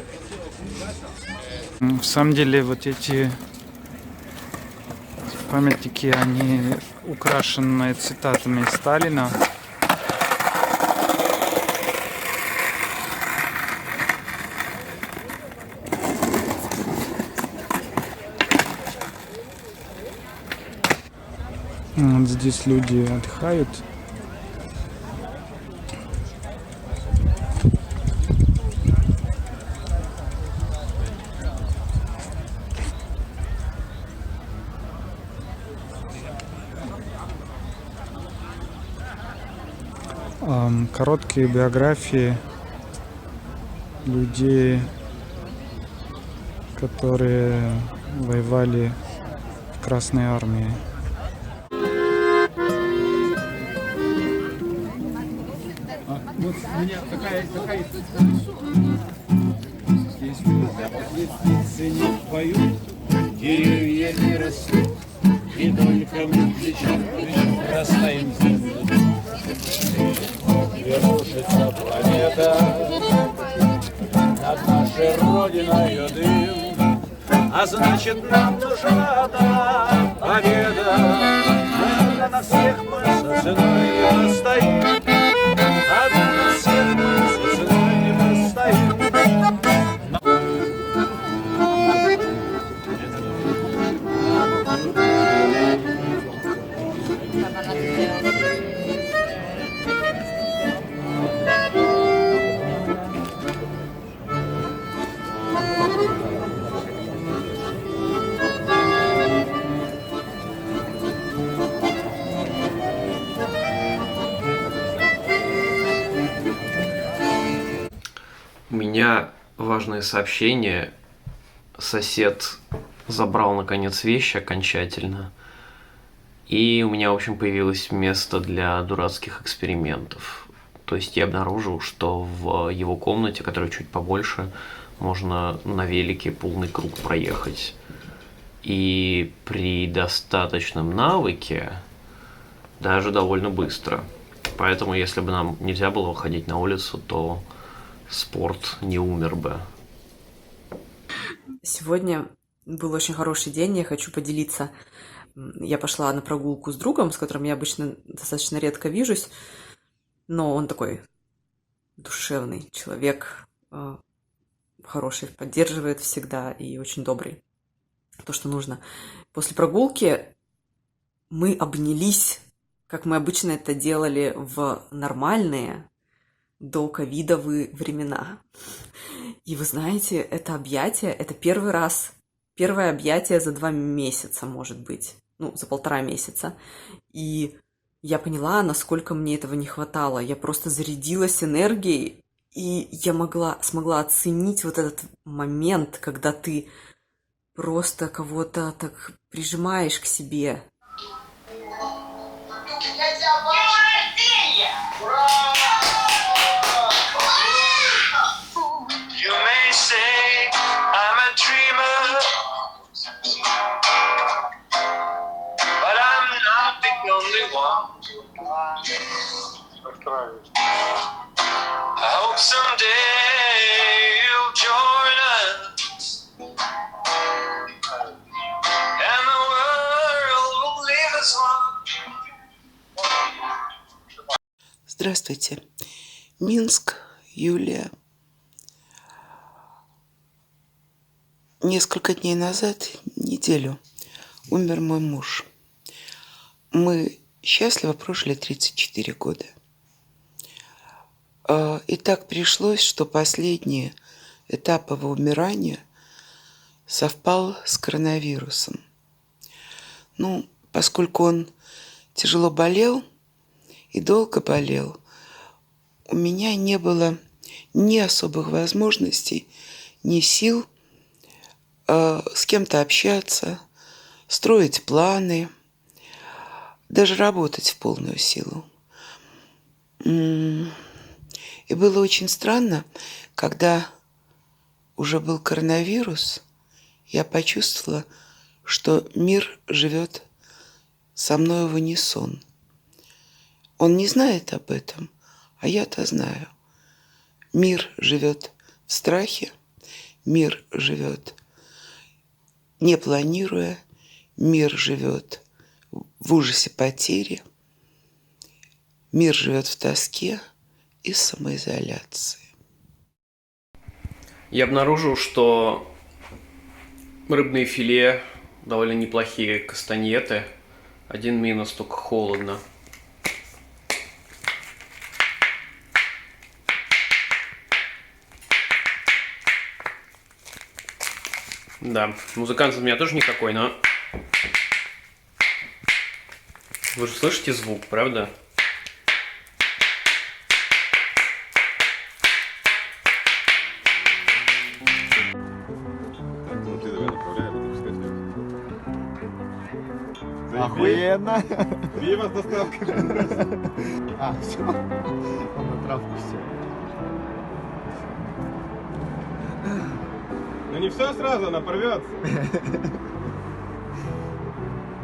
В самом деле вот эти памятники, они украшены цитатами Сталина. Вот здесь люди отдыхают. Короткие биографии людей, которые воевали в Красной армии. Вот у меня такая не поют, деревья не растут, и только мы плечом к плечу растаем землю. Вершится планета над нашей родиной дым, а значит нам нужна одна победа. Мы на всех мы со ценой не постоим. У меня важное сообщение. Сосед забрал, наконец, вещи окончательно. И у меня, в общем, появилось место для дурацких экспериментов. То есть я обнаружил, что в его комнате, которая чуть побольше, можно на велике полный круг проехать. И при достаточном навыке даже довольно быстро. Поэтому, если бы нам нельзя было выходить на улицу, то спорт не умер бы. Сегодня был очень хороший день, я хочу поделиться. Я пошла на прогулку с другом, с которым я обычно достаточно редко вижусь, но он такой душевный человек, хороший, поддерживает всегда и очень добрый. То, что нужно. После прогулки мы обнялись, как мы обычно это делали в нормальные доковидовые времена. И вы знаете, это объятие, это первое объятие за 2 месяца, может быть, за 1,5 месяца. И я поняла, насколько мне этого не хватало. Я просто зарядилась энергией, и я смогла оценить вот этот момент, когда ты просто кого-то так прижимаешь к себе. Здравствуйте. Минск, Юлия. Несколько дней назад, неделю, умер мой муж. Мы счастливо прожили 34 года. И так пришлось, что последний этап его умирания совпал с коронавирусом. Поскольку он тяжело болел и долго болел, у меня не было ни особых возможностей, ни сил с кем-то общаться, строить планы, даже работать в полную силу. И было очень странно, когда уже был коронавирус, я почувствовала, что мир живет со мной в унисон. Он не знает об этом, а я-то знаю. Мир живет в страхе, мир живет не планируя, мир живет в ужасе потери, мир живет в тоске и самоизоляции. Я обнаружил, что рыбные филе довольно неплохие, кастаньеты. Один минус, только холодно. Да, музыкант у меня тоже никакой, но... Вы же слышите звук, правда? Охуенно! Пиво с доставкой. Все. Он на травку все. Ну не все сразу, она порвется.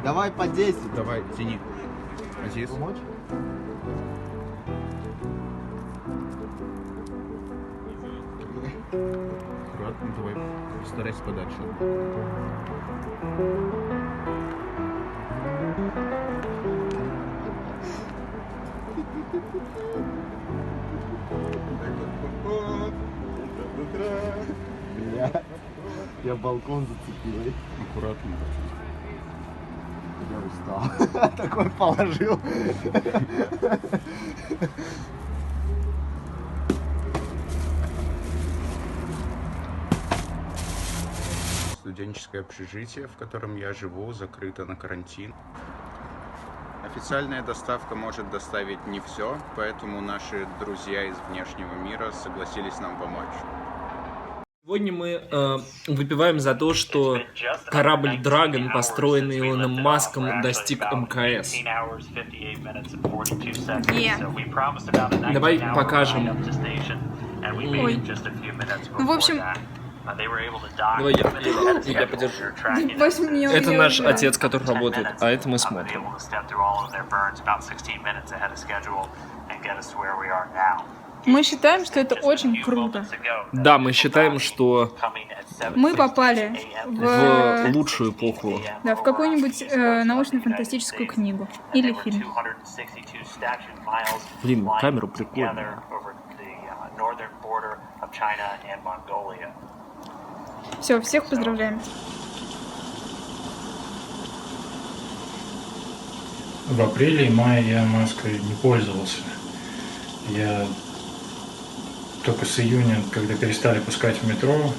Давай по 10. Давай, тяни. Азиз. Помочь? Аккуратно, давай. Старайся подальше. Я балкон зацепил. Аккуратно. Я устал. Такой положил. Студенческое общежитие, в котором я живу, закрыто на карантин. Официальная доставка может доставить не все, поэтому наши друзья из внешнего мира согласились нам помочь. Сегодня мы выпиваем за то, что корабль Dragon, построенный Илоном Маском, достиг МКС. Давай покажем. Ой. Ну, в общем... Давай я подержу. Это наш отец, который работает, а это мы смотрим. Мы считаем, что это очень круто. Да, мы считаем, что Мы попали в лучшую эпоху. да, в какую-нибудь научно-фантастическую книгу или фильм. Блин, камеру прикольно. Все, всех поздравляем. В апреле и мае я маской не пользовался. Я только с июня, когда перестали пускать в метро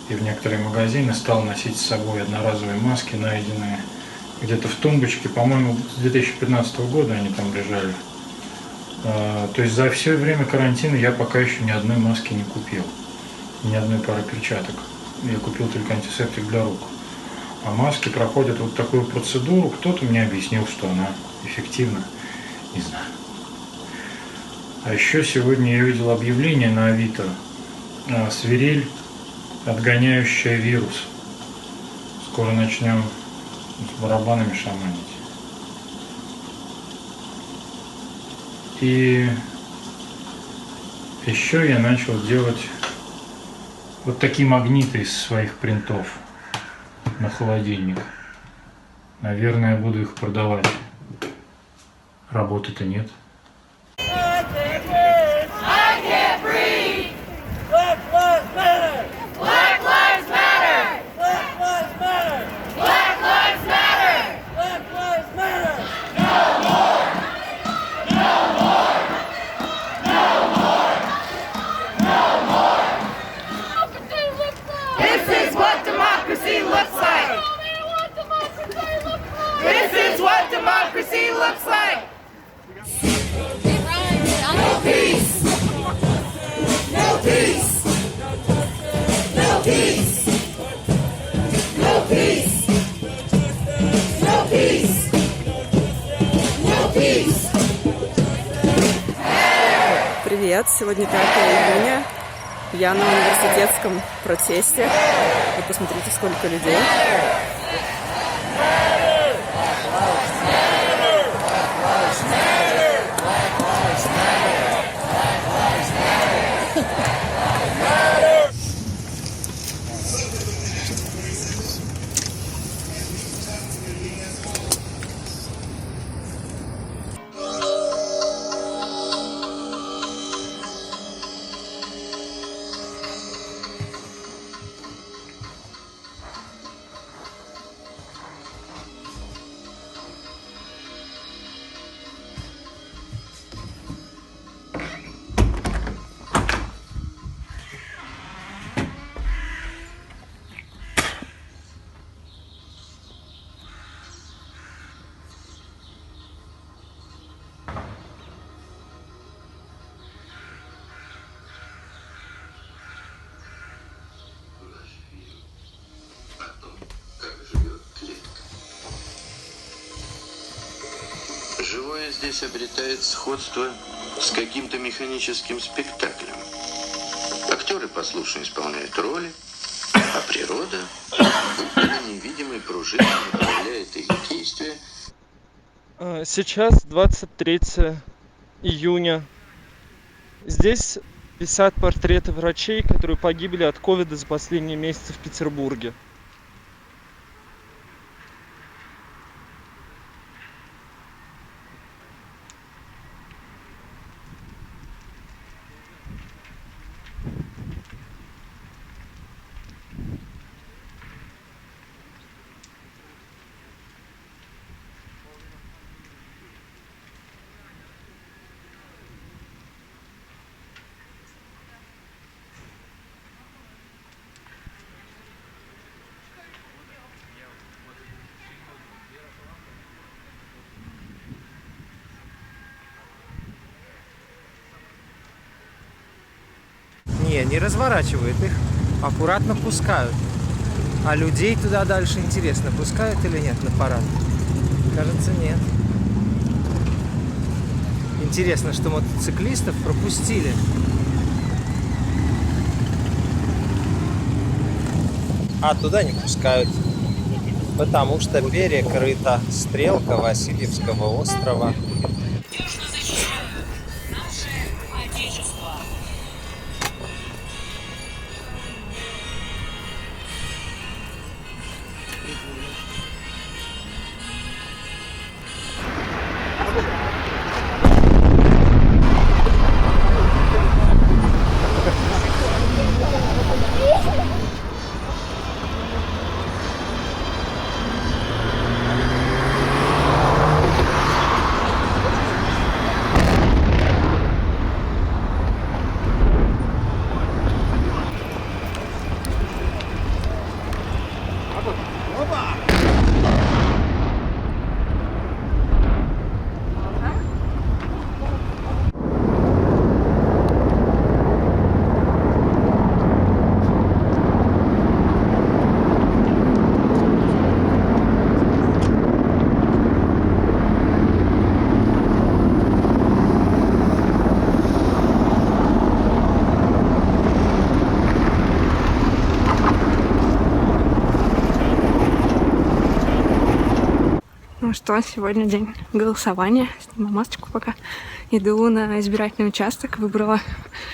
и в некоторые магазины, стал носить с собой одноразовые маски, найденные где-то в тумбочке. По-моему, с 2015 года они там лежали. То есть за все время карантина я пока еще ни одной маски не купил, ни одной пары перчаток. Я купил только антисептик для рук. А маски проходят вот такую процедуру. Кто-то мне объяснил, что она эффективна. Не знаю. А еще сегодня я видел объявление на Авито. Свирель, отгоняющая вирус. Скоро начнем с барабанами шаманить. И еще я начал делать вот такие магниты из своих принтов на холодильник. Наверное, я буду их продавать. Работы-то нет. Привет! Сегодня 5 июня. Я на университетском протесте. Вы посмотрите, сколько людей. Живое здесь обретает сходство с каким-то механическим спектаклем. Актеры послушно исполняют роли, а природа будто невидимой пружиной направляет их действия. Сейчас 23 июня. Здесь висят портреты врачей, которые погибли от ковида за последние месяцы в Петербурге. Не разворачивают их, аккуратно пускают. А людей туда дальше интересно, пускают или нет на парад? Кажется, нет. Интересно, что мотоциклистов пропустили. А туда не пускают, потому что перекрыта стрелка Васильевского острова. Отечество. Ну что, сегодня день голосования. Сниму масочку пока. Иду на избирательный участок. Выбрала,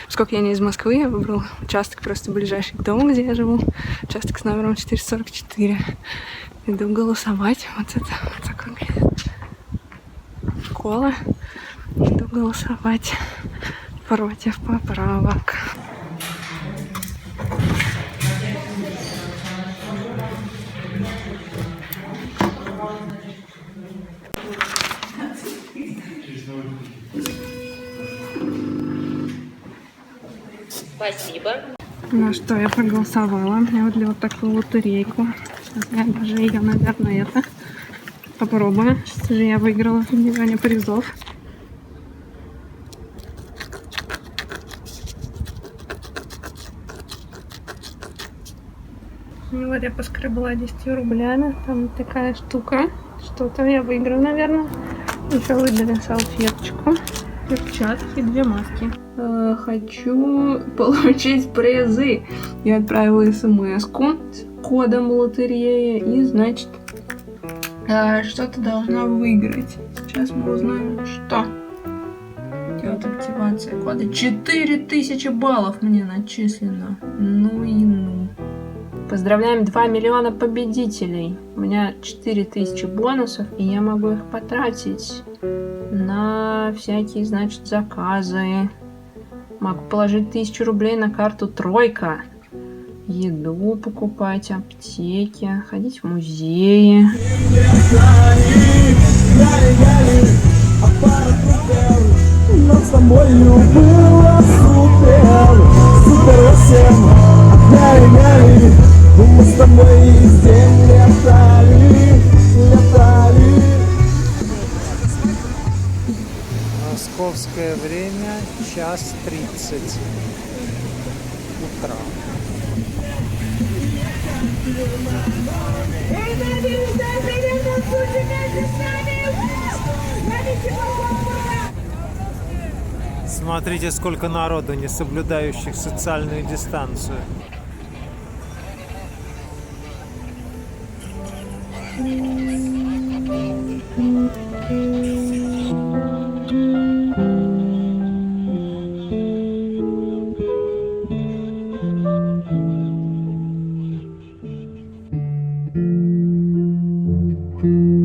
поскольку я не из Москвы, я выбрала участок просто ближайший к дому, где я живу. Участок с номером 444. Иду голосовать. Вот это вот так выглядит. Школа. Иду голосовать против поправок. Спасибо. Ну что, я проголосовала. Мне выдали вот такую лотерейку. Сейчас я даже ее, наверное, попробую. Что же я выиграла в диване призов. Ну вот я поскребла 10 рублями. Там такая штука. Что-то я выиграла, наверное. Еще выдали салфеточку, перчатки, 2 маски. Хочу получить призы. Я отправила смс-ку с кодом лотереи. И, значит, что-то должна выиграть. Сейчас мы узнаем, что. Идет активация кода. 4000 баллов мне начислено. Ну и ну. Поздравляем 2 миллиона победителей. У меня 4000 бонусов, и я могу их потратить на всякие, значит, заказы. Могу положить 1000 рублей на карту Тройка. Еду покупать, аптеки, ходить в музеи. Нам с тобой было супер, супер всем. Мы с тобой везде летали. Московское время 1:30 утра. Смотрите, сколько народу, не соблюдающих социальную дистанцию. Thank you.